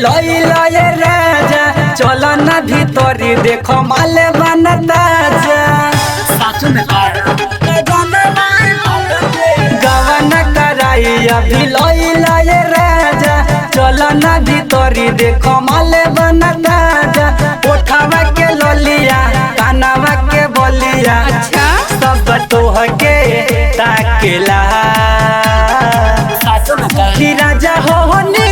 लइला ये राजा चलो ना भीतरी देखो माले बनता जा साचो में गवन कराई अभी लइला ये राजा चलो ना भीतरी देखो माले बनता जा उठावा के ललिया कानावा के बोलिया अच्छा सब तोह के ताकेला साचो में कि राजा हो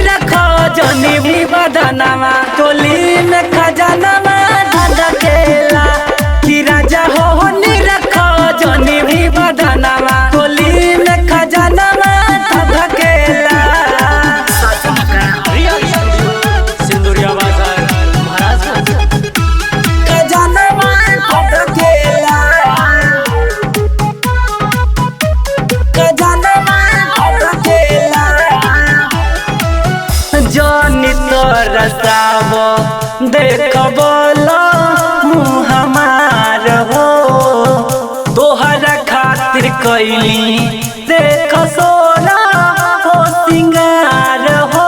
रखो जनी भी बदनामा टोली में खजानामा धकेला कि राजा हो रखो जनी भी बदनामा टोली में खजानामा धकेला साचो में सिंदूरिया बाजार खजानामा धकेला खजानामा धकेला जनी तरसाव देख बोलो मुँह हमार हो तोहरा खातिर कैली देख सोना हो सिंगार हो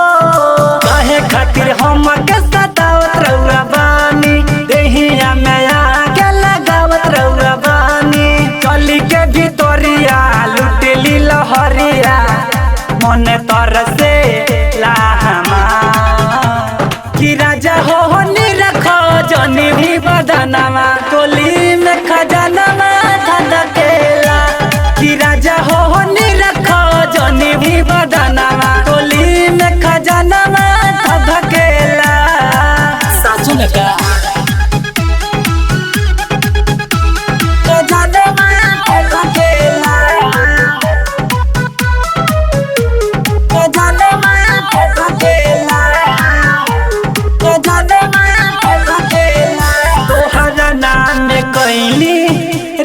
कहे खातिर हम के सतावत रउआ बानी देहिया में आके लगावत रउआ बानी चली के भितरिया लुटेली लहरिया मन तरसे कि राजा हो रखो जनी भी बदनामा टोली में खजानामा धकेला कि राजा हो रखो जनी भी बदनामा टोली में खजानामा धकेला साचो में खजानामा धकेला खजानामा धकेला तोहरा नाम कैली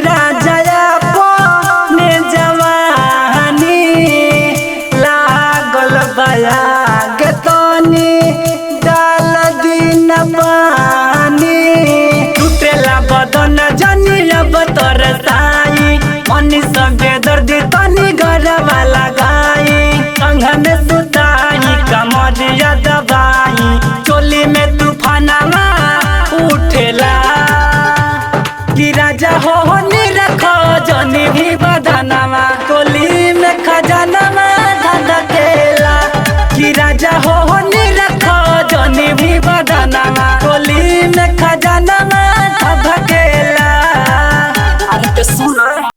राजा अपने जवानी लागल बया के तनी डाल दिन पानी टूटेला बदन जनी अब तरसाई मनी सबे दर्द तनी गरबा लगाई संग में सुताई कमरिया दबाई चोली में तूफानामा उठेला कि राजा हो रखो जनी भी बदना